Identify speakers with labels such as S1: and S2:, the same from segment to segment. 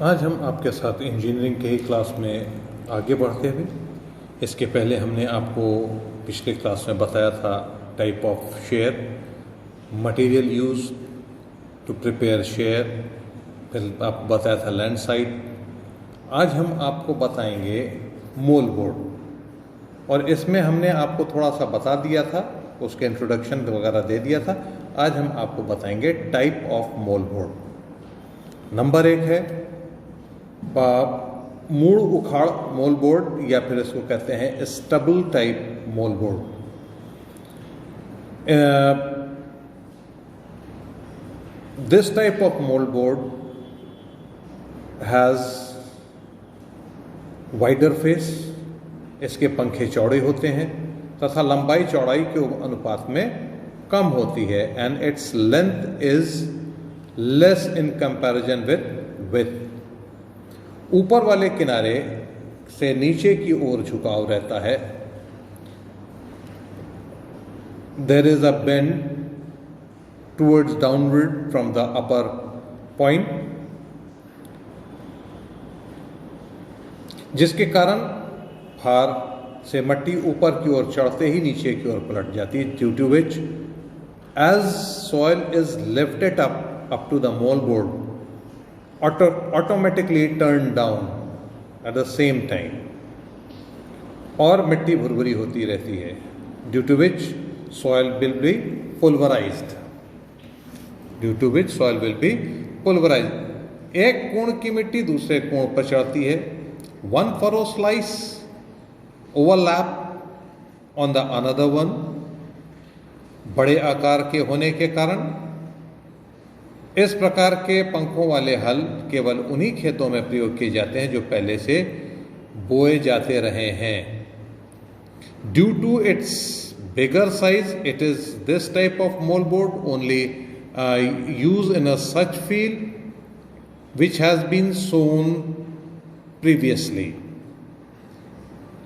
S1: आज हम आपके साथ इंजीनियरिंग के ही क्लास में आगे बढ़ते हुए, इसके पहले हमने आपको पिछले क्लास में बताया था type of share, material use to prepare share, फिर आपको बताया था लैंड साइट। आज हम आपको बताएंगे मोल बोर्ड, और इसमें हमने आपको थोड़ा सा बता दिया था, उसके इंट्रोडक्शन वगैरह दे दिया था। आज हम आपको बताएंगे type of mould board. Number 1 है मूड़ उखाड़ मोल बोर्ड, या फिर इसको कहते हैं stubble type mole board. This type of mould board has wider face, इसके पंखे चौड़े होते हैं तथा लंबाई चौड़ाई के अनुपात में कम होती है, and its length is less in comparison with width. ऊपर वाले किनारे से नीचे की ओर झुकाव रहता है। There is a bend towards downward from the upper point, जिसके कारण फार से मट्टी ऊपर की ओर चढ़ते ही नीचे की ओर पलट जाती है। Due to which as soil is lifted up to the mould board automatically turned down at the same time, और मिट्टी भुरभुरी होती रहती है, due to which soil will be pulverised, एक कोण की मिट्टी दूसरे कोण पर चढ़ती है। One furrow slice overlap on the another one, बड़े आकार के होने के कारण इस प्रकार के पंखों वाले हल केवल उन्हीं खेतों में प्रयोग किए जाते हैं जो पहले से बोए जाते रहे हैं। Due to its bigger size, it is this type of mould board only use in a such field which has been sown previously,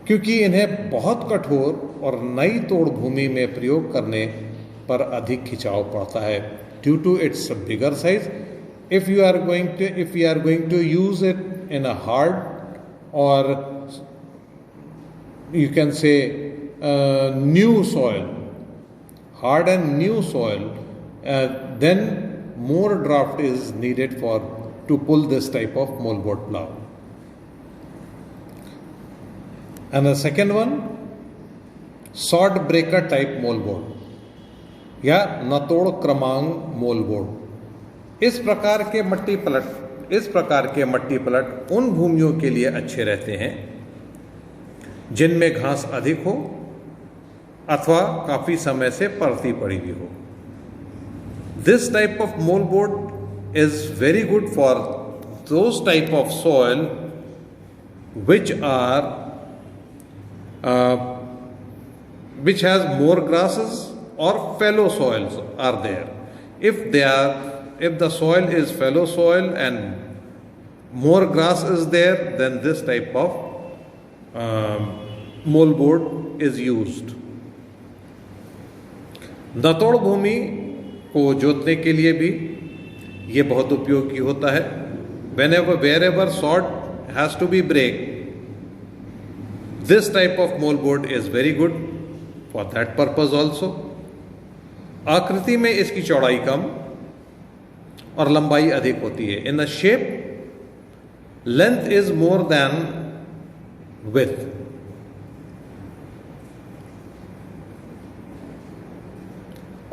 S1: क्योंकि इन्हें बहुत कठोर और नई तोड़ भूमि में प्रयोग करने पर अधिक खिंचाव पड़ता है। Due to its bigger size, if you are going to use it in a hard, or you can say new soil, hard and new soil, then more draft is needed to pull this type of moldboard plow. And the second one, sword breaker type moldboard या नतोड़ क्रमांक मोल board. इस प्रकार के मट्टी पलट उन भूमियों के लिए अच्छे रहते हैं जिनमें घास अधिक हो अथवा काफी समय से पड़ती पड़ी हुई हो। This type of mould board is very good for those type of soil which has more grasses or fallow soils are there. If the soil is fallow soil and more grass is there, then this type of moldboard is used. नतोड़ भूमि को जोतने के लिए भी ये बहुत उपयोगी होता है। wherever sod has to be break, this type of moldboard is very good for that purpose also. आकृति में इसकी चौड़ाई कम और लंबाई अधिक होती है। In the shape length is more than width.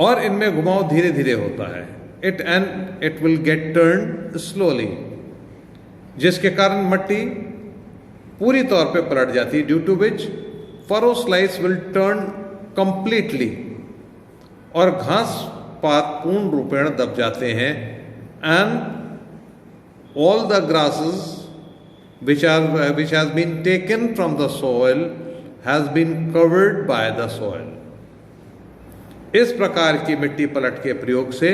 S1: और इनमें घुमाव धीरे धीरे होता है। It will get turn slowly, जिसके कारण मट्टी पूरी तौर पे पलट जाती है। Due to which furrow slice will turn completely, और घास पात पूर्ण रूपेण दब जाते हैं, and all the grasses which has been taken from the soil has been covered by the soil. इस प्रकार की मिट्टी पलट के प्रयोग से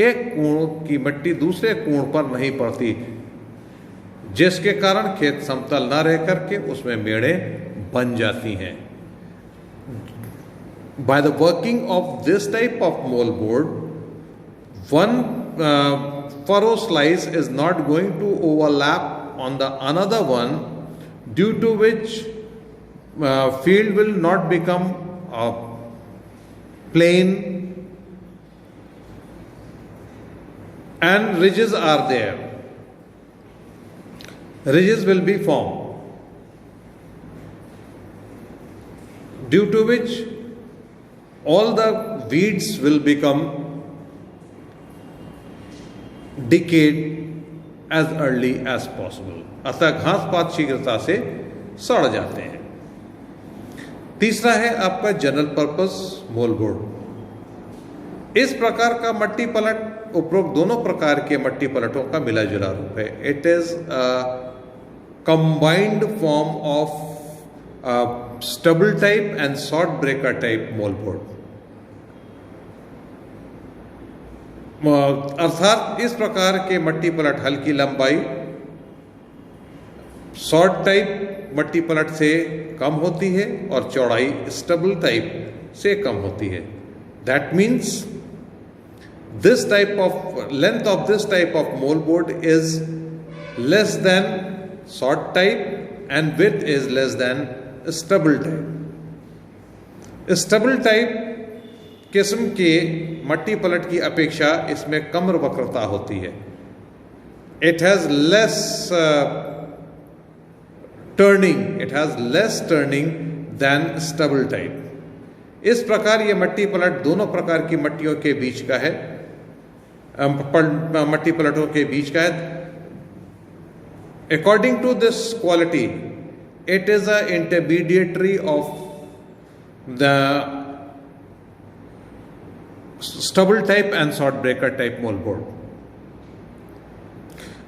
S1: एक कोण की मिट्टी दूसरे कोण पर नहीं पड़ती, जिसके कारण खेत समतल न रह करके उसमें मेड़ें बन जाती हैं। By the working of this type of moldboard, one furrow slice is not going to overlap on the another one, due to which field will not become plain and ridges are there. Ridges will be formed, due to which all the weeds will become decayed as early as possible. अतः घास पात शीघ्रता से सड़ जाते हैं। तीसरा है आपका जनरल पर्पस मोल्डबोर्ड। इस प्रकार का मट्टी पलट उपरोक्त दोनों प्रकार के मट्टी पलटों का मिला जुला रूप है। It is combined form of stubble type and short breaker type mouldboard. अर्थात इस प्रकार के मट्टी पलट हल्की लंबाई शॉर्ट टाइप मट्टी पलट से कम होती है और चौड़ाई स्टबल टाइप से कम होती है। That means this type of length of this type of mouldboard is less than short type and width is less than stubble type. Stubble type किस्म के मट्टी पलट की अपेक्षा इसमें कम वक्रता होती है। It has less turning than stubble type. इस प्रकार ये मट्टी पलट दोनों प्रकार की मट्टियों के बीच का है, मट्टी पलटों के बीच का है। According to this quality it is a intermediary of the stubble type and short breaker type mouldboard.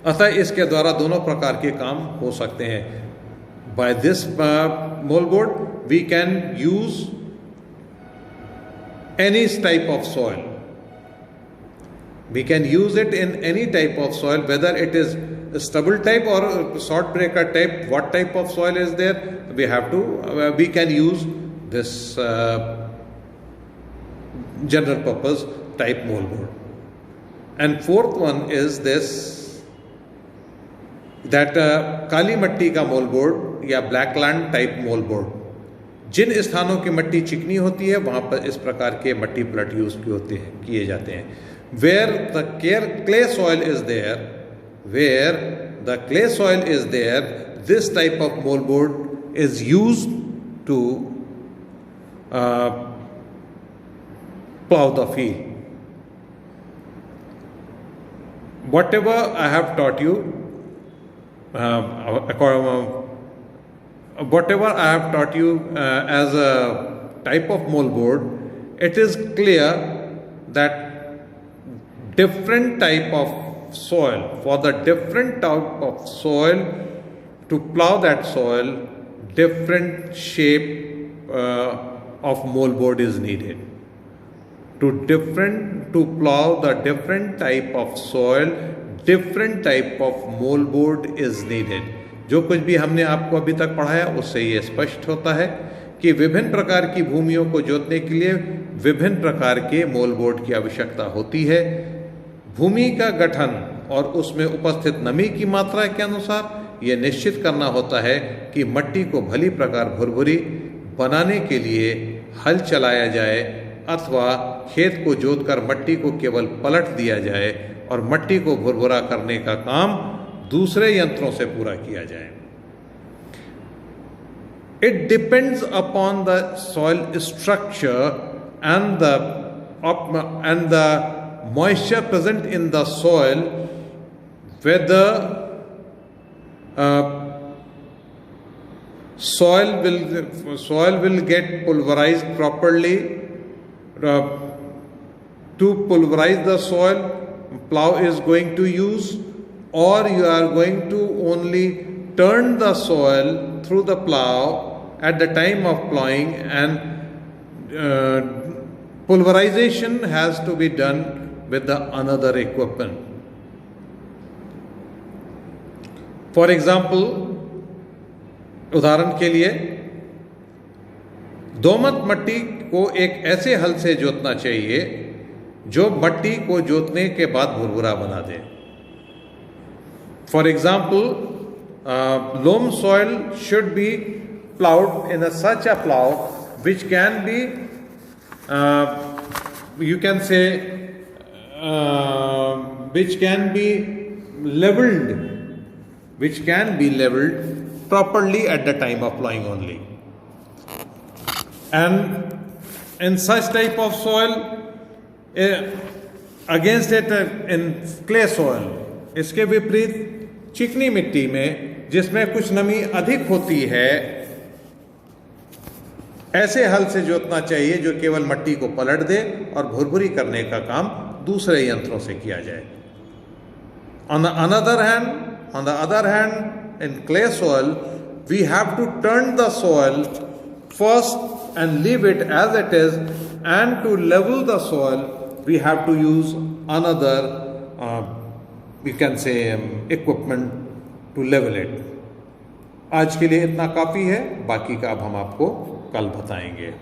S1: अतः इसके द्वारा दोनों प्रकार के काम हो सकते हैं। By this mouldboard we can use any type of soil. We can use it in any type of soil, whether it is stubble type or short breaker type. What type of soil is there? We can use this general purpose type moldboard. And fourth one is this, that काली मट्टी का मोल्डबोर्ड या ब्लैकलैंड type मोल्डबोर्ड। जिन स्थानों की मट्टी चिकनी होती है वहां पर इस प्रकार के मट्टी प्लट यूज किए जाते हैं। Where the clay soil is there, this type of moldboard is used to plow the field. Whatever I have taught you, as a type of moldboard, it is clear that different type of soil, for the different type of soil, to plow that soil, different shape of moldboard is needed. To plow the different type of soil, different type of moldboard is needed. जो कुछ भी हमने आपको अभी तक पढ़ाया उससे ये स्पष्ट होता है कि विभिन्न प्रकार की भूमियों को जोतने के लिए विभिन्न प्रकार के मोल्डबोर्ड की आवश्यकता होती है। भूमि का गठन और उसमें उपस्थित नमी की मात्रा के अनुसार यह निश्चित करना होता है कि मट्टी को भली प्रकार भुरभुरी बनाने के लिए हल चलाया जाए अथवा खेत को जोतकर मट्टी को केवल पलट दिया जाए और मट्टी को भुरभुरा करने का काम दूसरे यंत्रों से पूरा किया जाए। It depends upon the soil structure and the moisture present in the soil, whether soil will get pulverized properly. To pulverize the soil, plow is going to use, or you are going to only turn the soil through the plow at the time of plowing, and pulverization has to be done with the another equipment. For example, उदाहरण के लिए दोमट मट्टी को एक ऐसे हल से जोतना चाहिए जो मट्टी को जोतने के बाद भुरभुरा बना दे। For example, loam soil should be plowed in such a plow which can be, you can say, which can be leveled properly at the time of plowing only. And in such type of soil, against it in clay soil, इसके विपरीत चिकनी मिट्टी में जिसमें कुछ नमी अधिक होती है, ऐसे हल से जोतना चाहिए जो केवल मिट्टी को पलट दे और भुरभुरी करने का काम दूसरे यंत्रों से किया जाए. On the other hand, in clay soil, we have to turn the soil first and leave it as it is, and to level the soil, we have to use another, we can say, equipment to level it. आज के लिए इतना काफ़ी है, बाकी का अब हम आपको कल बताएंगे.